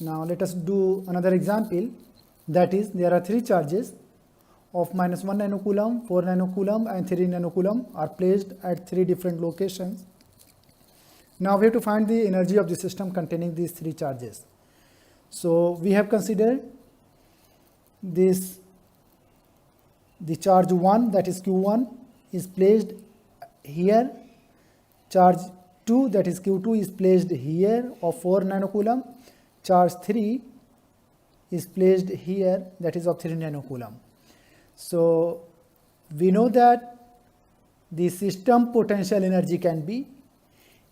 Now let us do another example, that is there are three charges of minus 1 nanocoulomb, 4 nanocoulomb and 3 nanocoulomb are placed at three different locations. Now we have to find the energy of the system containing these three charges. So we have considered this, the charge 1, that is Q1, is placed here, charge 2, that is Q2, is placed here of 4 nanocoulomb, charge 3 is placed here, that is of 3 nanocoulomb. So we know that the system potential energy can be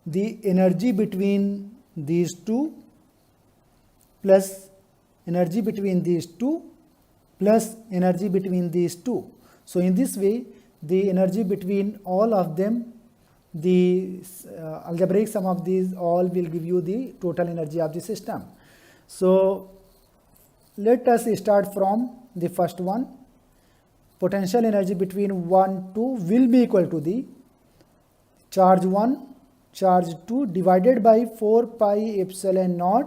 the energy between these two plus energy between these two plus energy between these two. So in this way, the energy between all of them, the algebraic sum of these all will give you the total energy of the system. So let us start from the first one. Potential energy between 1, 2 will be equal to the charge 1, charge 2 divided by 4 pi epsilon naught,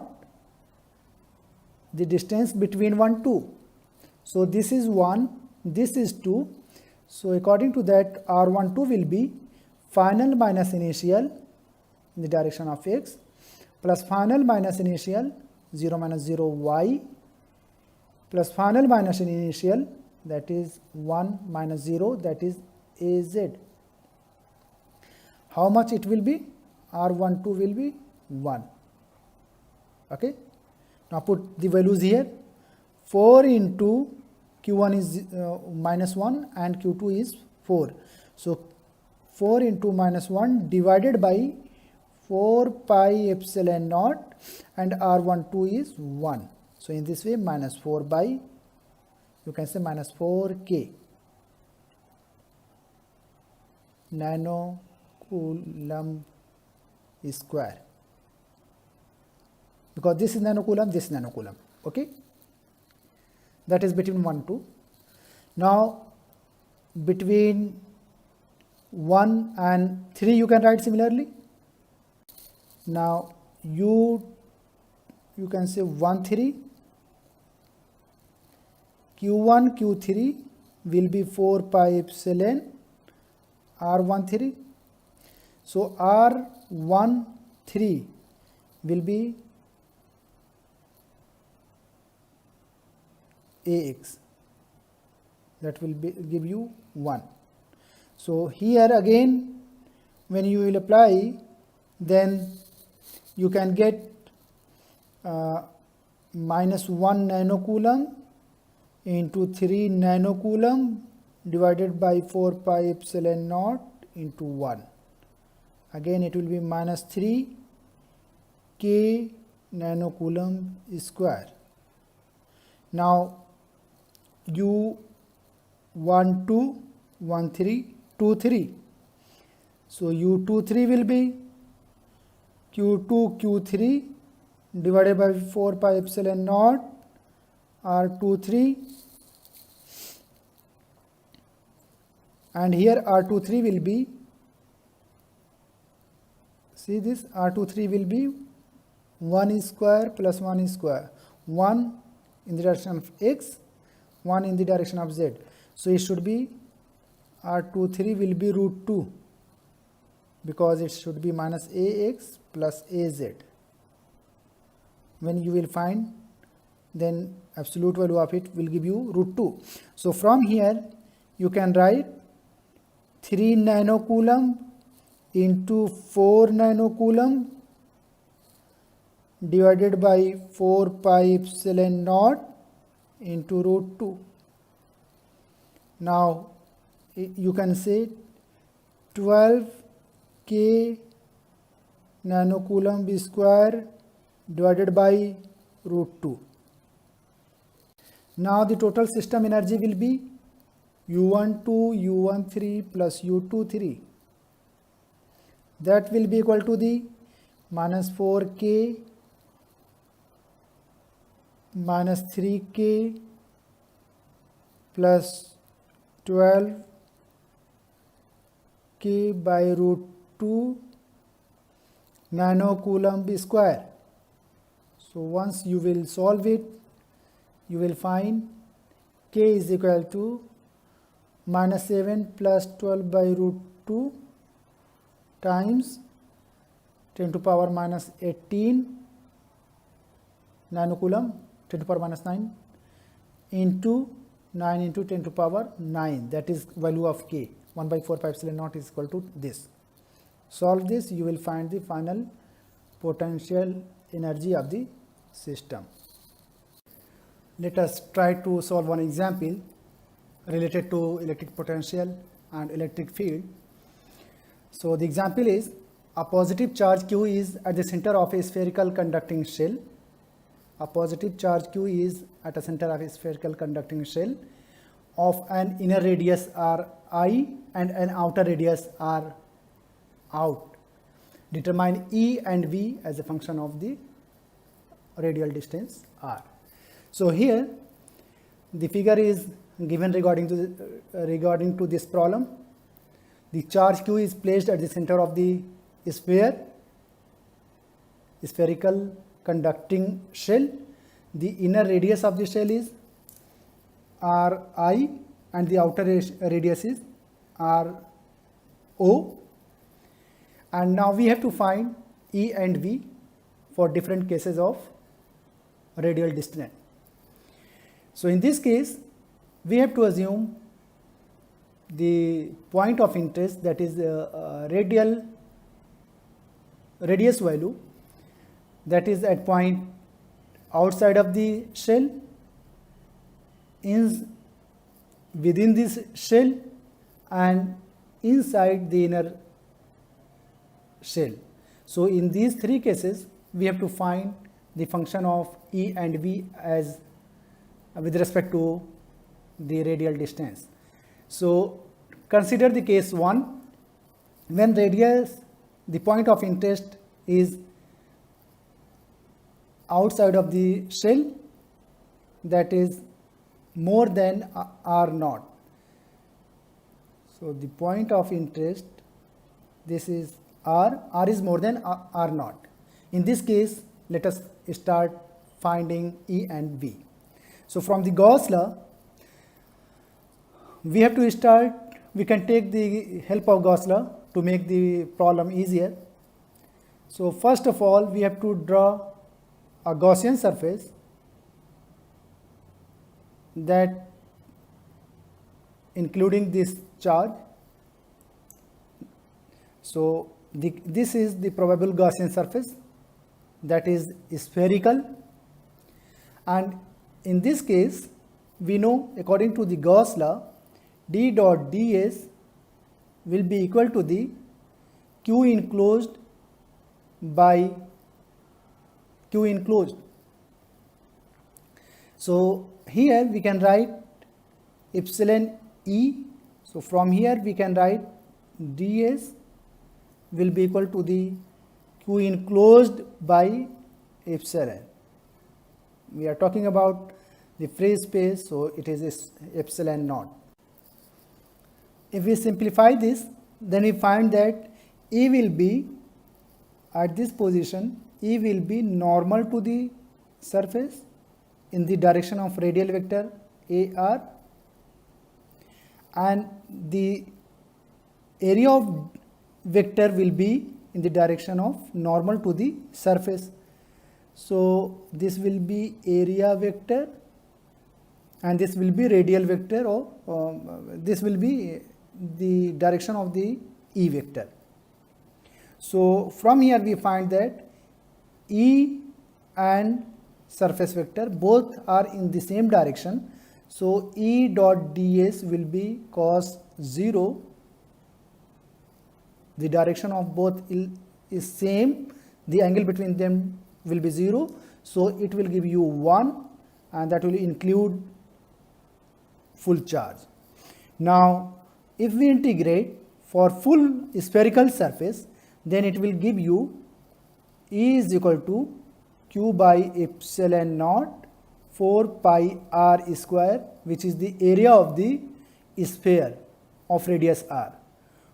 the distance between 1, 2. So this is 1, this is 2. So according to that, R12 will be final minus initial in the direction of x plus final minus initial 0 minus 0 y plus final minus initial, that is 1 minus 0, that is az. How much it will be? R12 will be 1. Okay. Now put the values here. 4 into Q1 is minus 1 and Q2 is 4. So 4 into minus 1 divided by 4 pi epsilon naught and R12 is 1. So in this way, minus 4 by, you can say minus 4k nanocoulomb square, because this is nanocoulomb, this is nanocoulomb. Okay, that is between 1, 2. Now between 1 and 3 you can write similarly. Now you can say 1, 3, Q1, Q3 will be 4 pi epsilon R13. So R13 will be AX, that will give you 1. So here again, when you will apply, then you can get minus 1 nanocoulomb into 3 nanocoulomb divided by 4 pi epsilon naught into 1. Again it will be minus 3 k nanocoulomb square. Now U 1, 2, 1, 3, 2, 3. So U23 will be Q2, Q3 divided by 4 pi epsilon naught R23, and here R23 will be, see this, R23 will be 1 square plus 1 square, 1 in the direction of x, 1 in the direction of z. So it should be R23 will be root 2, because it should be minus ax plus az. When you will find, then absolute value of it will give you root 2. So from here you can write 3 nanocoulomb into 4 nanocoulomb divided by 4 pi epsilon naught into root 2. Now you can say 12k nanocoulomb square divided by root 2. Now the total system energy will be U12, U13 plus U23. That will be equal to the minus 4k minus 3k plus 12k by root 2 nanocoulomb square. So once you will solve it, you will find k is equal to minus 7 plus 12 by root 2 times 10 to power minus 18 nanocoulomb, 10 to power minus 9 into 9 into 10 to power 9, that is value of k. 1 by 4 pi epsilon naught is equal to this. Solve this, you will find the final potential energy of the system. Let us try to solve one example related to electric potential and electric field. So the example is a positive charge Q is at the center of a spherical conducting shell. A positive charge Q is at the center of a spherical conducting shell of an inner radius r I and an outer radius r out. Determine E and V as a function of the radial distance r. So here the figure is given regarding to this problem. The charge Q is placed at the center of the spherical conducting shell. The inner radius of the shell is Ri and the outer radius is Ro. And now we have to find E and V for different cases of radial distance. So in this case, we have to assume the point of interest, that is radius value, that is at point outside of the shell, within this shell, and inside the inner shell. So in these three cases, we have to find the function of E and V as with respect to the radial distance. So consider the case 1, when radius, the point of interest is outside of the shell, that is more than r naught. So the point of interest, this is r is more than r naught. In this case, let us start finding E and V. So from the Gauss law, we have to start, we can take the help of Gauss law to make the problem easier. So first of all, we have to draw a Gaussian surface that including this charge. So this is the probable Gaussian surface, that is spherical, and in this case we know according to the Gauss law, d dot ds will be equal to the q enclosed by q enclosed. So here we can write epsilon E. So from here we can write ds will be equal to the q enclosed by epsilon. We are talking about the free space, so it is epsilon naught. If we simplify this, then we find that E will be at this position, E will be normal to the surface in the direction of radial vector AR, and the area of vector will be in the direction of normal to the surface. So this will be area vector and this will be radial vector, or this will be the direction of the E vector. So from here we find that E and surface vector both are in the same direction. So E dot ds will be cos 0. The direction of both is same, the angle between them will be 0, so it will give you 1, and that will include full charge. Now if we integrate for full spherical surface, then it will give you E is equal to q by epsilon naught 4 pi r square, which is the area of the sphere of radius r.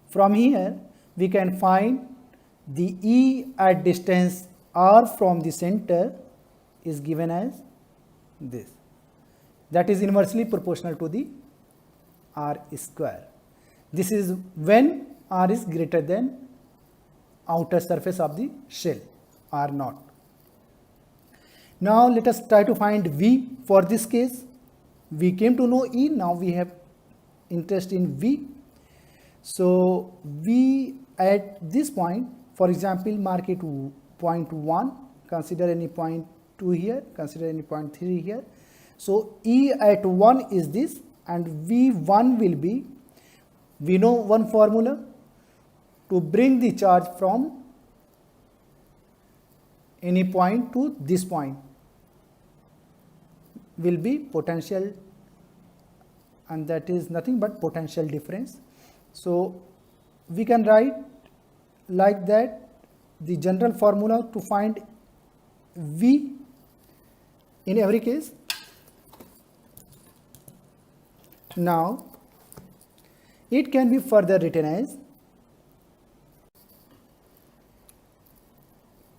From here we can find the E at distance r from the center, is given as this. That is inversely proportional to the r square. This is when r is greater than outer surface of the shell, r naught. Now let us try to find v for this case. We came to know E, now we have interest in v. So v at this point, for example, mark it point 1, consider any point 2 here, consider any point 3 here. So E at 1 is this, and V1 will be, we know one formula, to bring the charge from any point to this point will be potential, and that is nothing but potential difference. So we can write like that the general formula to find V in every case. Now it can be further written as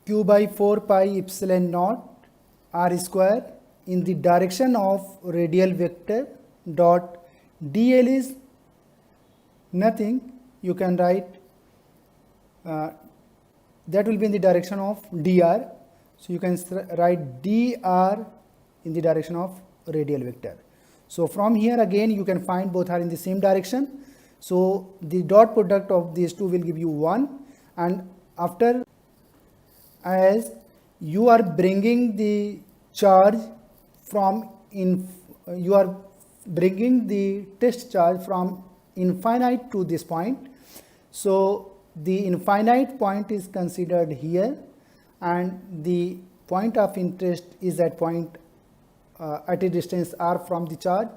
q by 4 pi epsilon naught r square in the direction of radial vector dot dl is nothing, you can write that will be in the direction of dr, so you can write dr in the direction of radial vector. So from here again you can find both are in the same direction, so the dot product of these two will give you 1, and after, as you are bringing the charge from you are bringing the test charge from infinite to this point, so the infinite point is considered here and the point of interest is at point at a distance r from the charge.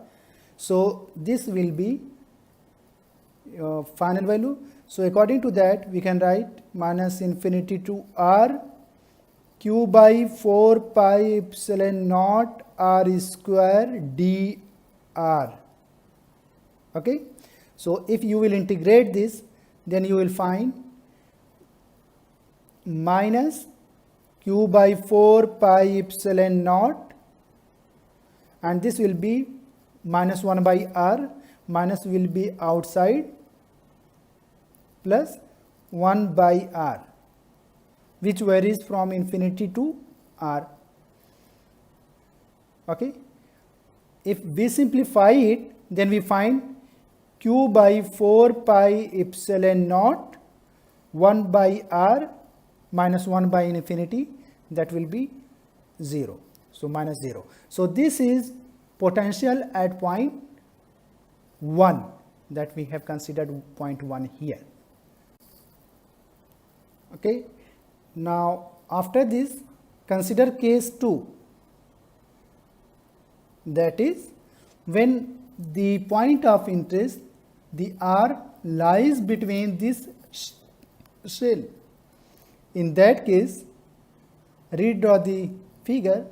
So this will be final value. So according to that we can write minus infinity to r q by 4 pi epsilon naught r square dr. Okay, so if you will integrate this, then you will find minus q by 4 pi epsilon naught, and this will be minus 1 by r, minus will be outside, plus 1 by r, which varies from infinity to r. Okay, if we simplify it, then we find q by 4 pi epsilon naught 1 by r minus 1 by infinity, that will be 0. So minus 0. So this is potential at point 1, that we have considered point 1 here. Okay. Now after this consider case 2, that is when the point of interest, the r lies between this shell. In that case, redraw the figure.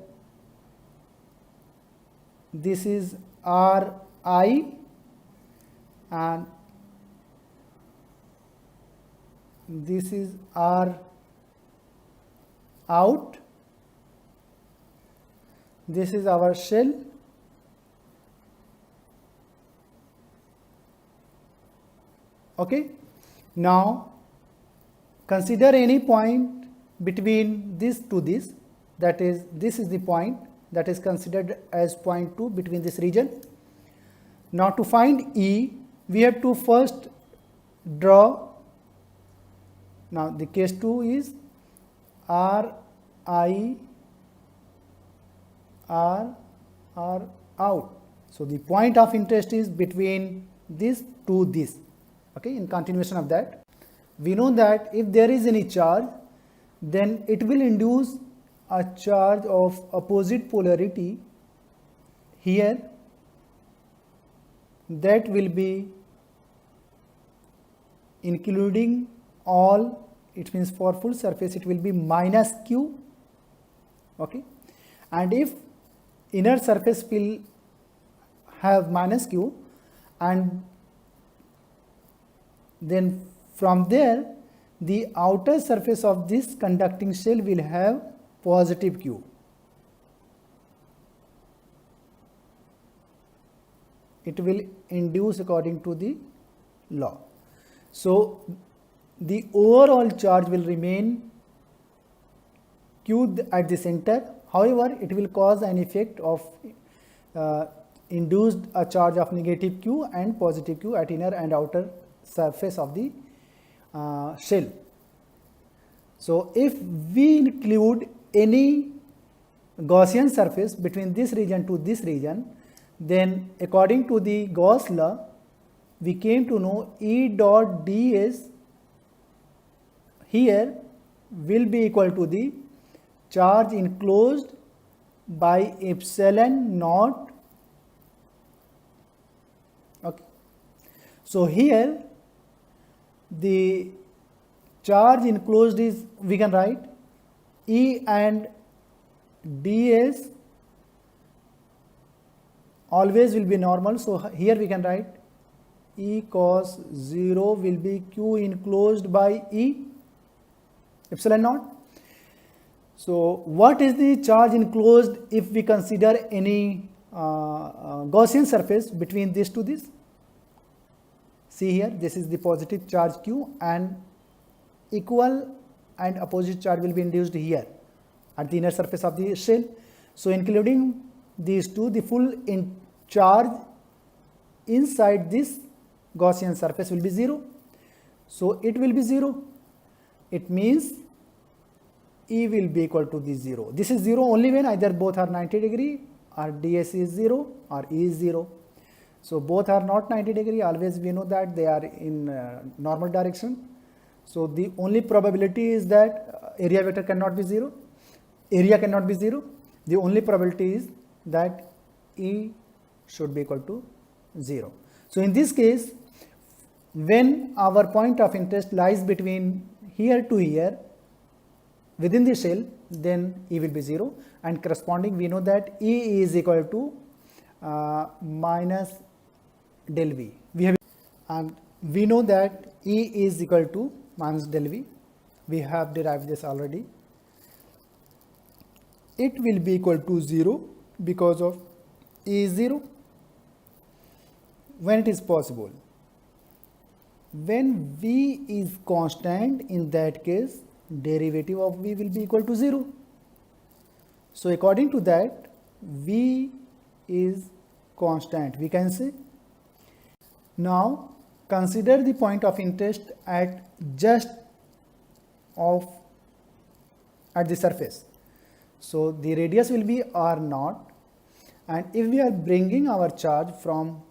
This is Ri and this is R out. This is our shell. Okay. Now consider any point between this to this, that is, this is the point that is considered as point 2 between this region. Now to find E, we have to first draw, now the case 2 is R I R R out. So the point of interest is between this to this. Okay, in continuation of that, we know that if there is any charge, then it will induce a charge of opposite polarity here, that will be including all, it means for full surface it will be minus q. Okay, and if inner surface will have minus q, and then from there the outer surface of this conducting shell will have positive q. it will induce according to the law. So the overall charge will remain Q at the center. However, it will cause an effect of induced a charge of negative Q and positive Q at inner and outer surface of the shell. So if we include any Gaussian surface between this region to this region, then according to the Gauss law, we came to know E dot ds here will be equal to the charge enclosed by epsilon naught. Okay. So here the charge enclosed is, we can write E and ds always will be normal. So here we can write E cos 0 will be Q enclosed by E epsilon naught. So what is the charge enclosed if we consider any Gaussian surface between this to this? See here, this is the positive charge Q and equal and opposite charge will be induced here at the inner surface of the shell. So including these two, the full charge inside this Gaussian surface will be 0. So it will be 0. It means E will be equal to the 0. This is 0 only when either both are 90 degree or ds is 0 or E is 0. So both are not 90 degree, always we know that they are in normal direction. So the only probability is that area vector cannot be 0, area cannot be 0. The only probability is that E should be equal to 0. So in this case, when our point of interest lies between here to here within the shell, then E will be 0, and corresponding we know that E is equal to minus del V. And we know that E is equal to minus del V. We have derived this already. It will be equal to 0 because of E is 0. When it is possible? When V is constant, in that case derivative of V will be equal to 0. So according to that, V is constant, we can say. Now consider the point of interest at the surface. So the radius will be r0, and if we are bringing our charge from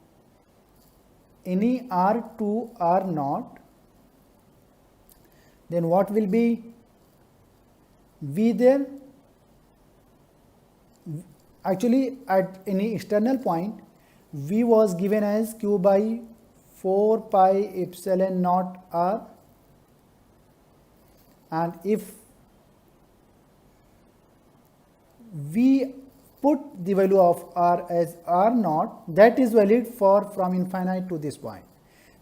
any r to r0, then what will be V there? Actually at any external point, V was given as Q by 4 pi epsilon naught r, and if we put the value of r as r0, that is valid for from infinite to this point.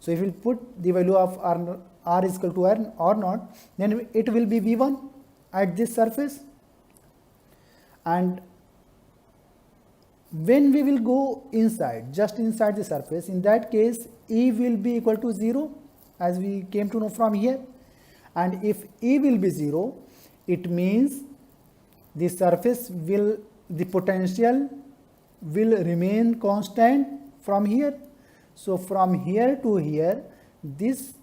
So if we put the value of r is equal to r0, then it will be V1 at this surface. And when we will go inside, just inside the surface, in that case E will be equal to 0, as we came to know from here. And if E will be 0, it means the surface will, the potential will remain constant from here. So from here to here, this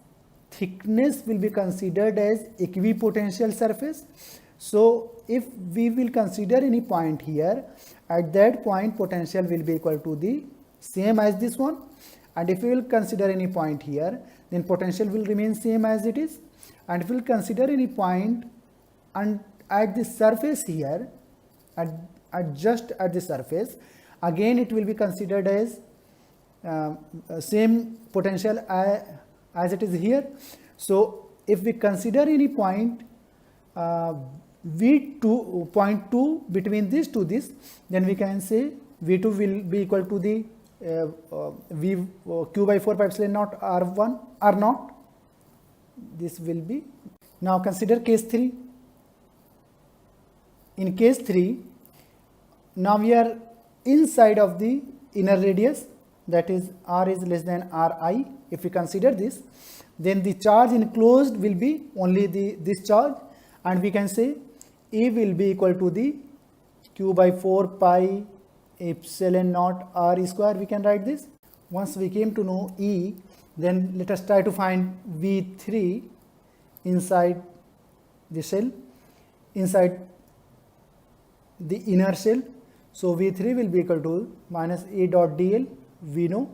thickness will be considered as equipotential surface. So if we will consider any point here, at that point potential will be equal to the same as this one, and if we will consider any point here, then potential will remain same as it is. And if we will consider any point and at the surface here, just at the surface, again it will be considered as same potential as it is here. So if we consider any point V2, point 2 between this to this, then we can say V2 will be equal to the Q by 4 pi epsilon naught R1 R0. This will be. Now consider case 3. In case 3, now we are inside of the inner radius, that is r is less than ri. If we consider this, then the charge enclosed will be only this charge, and we can say E will be equal to the q by 4 pi epsilon naught r square. We can write this. Once we came to know E, then let us try to find V3 inside the shell, inside the inner shell. So V3 will be equal to minus A dot dl. We know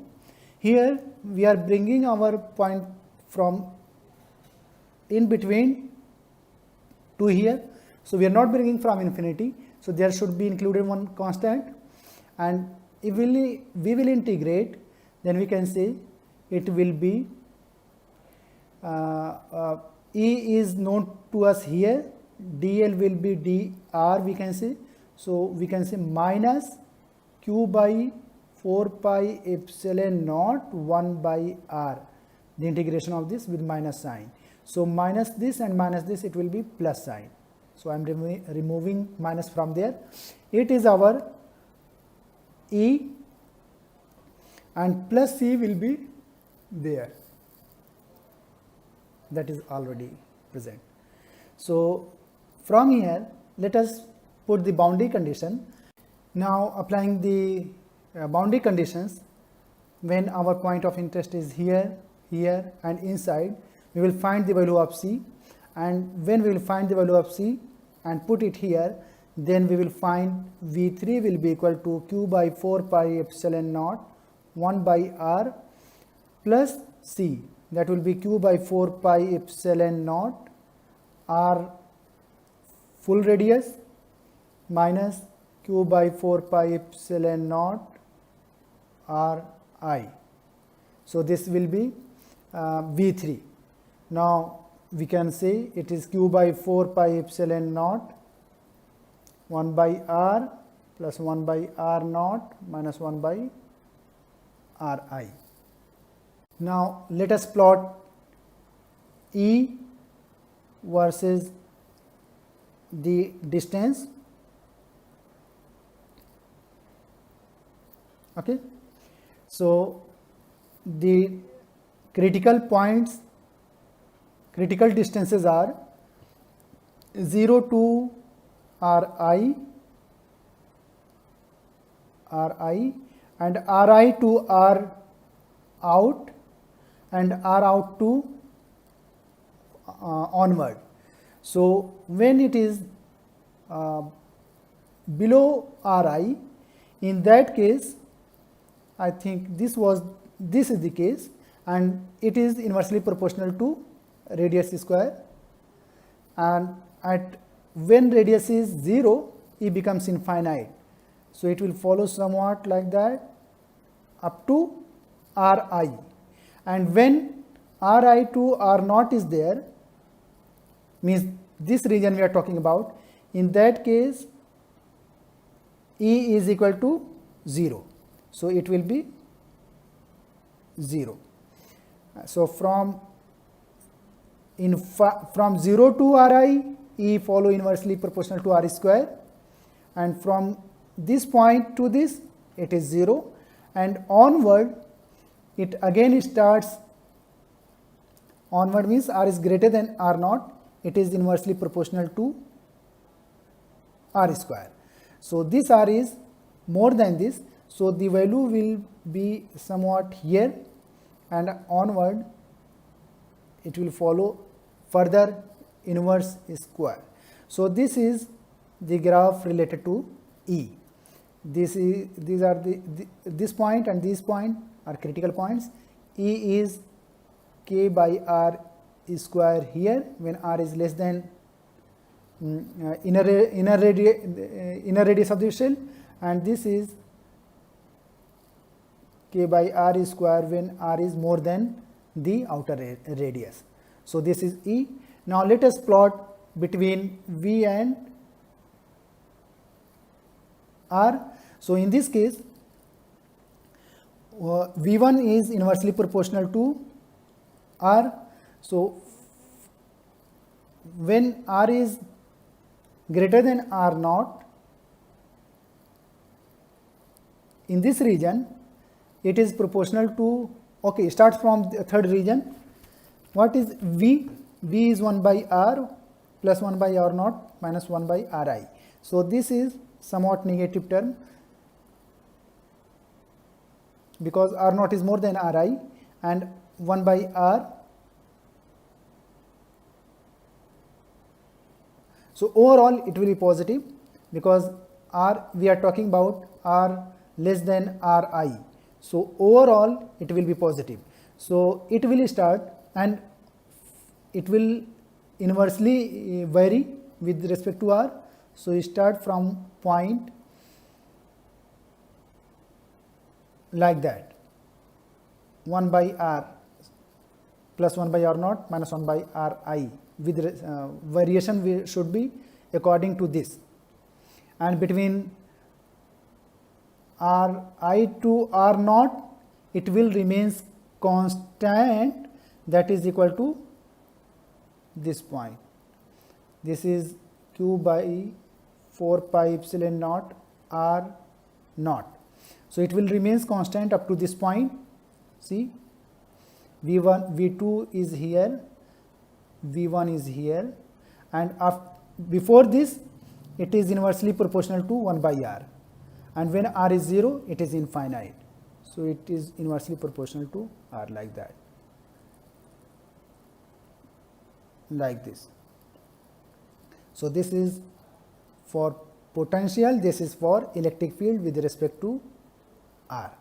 here we are bringing our point from in between to here, so we are not bringing from infinity, so there should be included one constant, and if we will integrate, then we can say it will be E is known to us here, dl will be dr, we can say. So we can say minus q by 4 pi epsilon naught 1 by r, the integration of this with minus sign. So minus this and minus this, it will be plus sign. So I am removing minus from there. It is our E, and plus C will be there, that is already present. So from here, let us put the boundary condition. Now applying the boundary conditions, when our point of interest is here, here and inside, we will find the value of C, and when we will find the value of C and put it here, then we will find V3 will be equal to q by 4 pi epsilon naught 1 by r plus C, that will be q by 4 pi epsilon naught r full radius minus q by 4 pi epsilon naught r I. So this will be V3. Now we can say it is q by 4 pi epsilon naught 1 by r plus 1 by r naught minus 1 by ri. Now let us plot E versus the distance. Okay. So the critical points, critical distances are 0 to Ri, and Ri to R out, and R out to onward. So when it is below Ri, in that case, I think this is the case, and it is inversely proportional to radius square, and when radius is 0, E becomes infinite. So it will follow somewhat like that up to Ri, and when Ri to R naught is there, means this region we are talking about, in that case E is equal to 0. So it will be 0. So from 0 to Ri, E follow inversely proportional to R square, and from this point to this, it is 0, and onward it again starts. Onward means R is greater than R naught, it is inversely proportional to R square. So this R is more than this, so the value will be somewhat here, and onward it will follow further inverse square. So this is the graph related to E. This point and this point are critical points. E is k by R square here when R is less than inner radius of the shell, and this is k by R square when R is more than the outer radius. So this is E. Now let us plot between V and R. So in this case, V1 is inversely proportional to R. So when R is greater than R naught, in this region it is proportional to, okay, start from the third region. What is V? V is 1 by R plus 1 by R naught minus 1 by Ri. So this is somewhat negative term because R naught is more than Ri, and 1 by R. So overall it will be positive because R, we are talking about R less than Ri. So overall it will be positive. So it will start and it will inversely vary with respect to R. So you start from point like that, 1 by R plus 1 by R naught minus 1 by Ri, with variation should be according to this, and between Ri to R naught it will remains constant, that is equal to this point. This is Q by 4 pi epsilon naught R naught. So it will remains constant up to this point. See, V1, V2 is here, V1 is here, and before this it is inversely proportional to 1 by R, and when R is 0 it is infinite. So it is inversely proportional to R like that, like this. So this is for potential, this is for electric field with respect to R.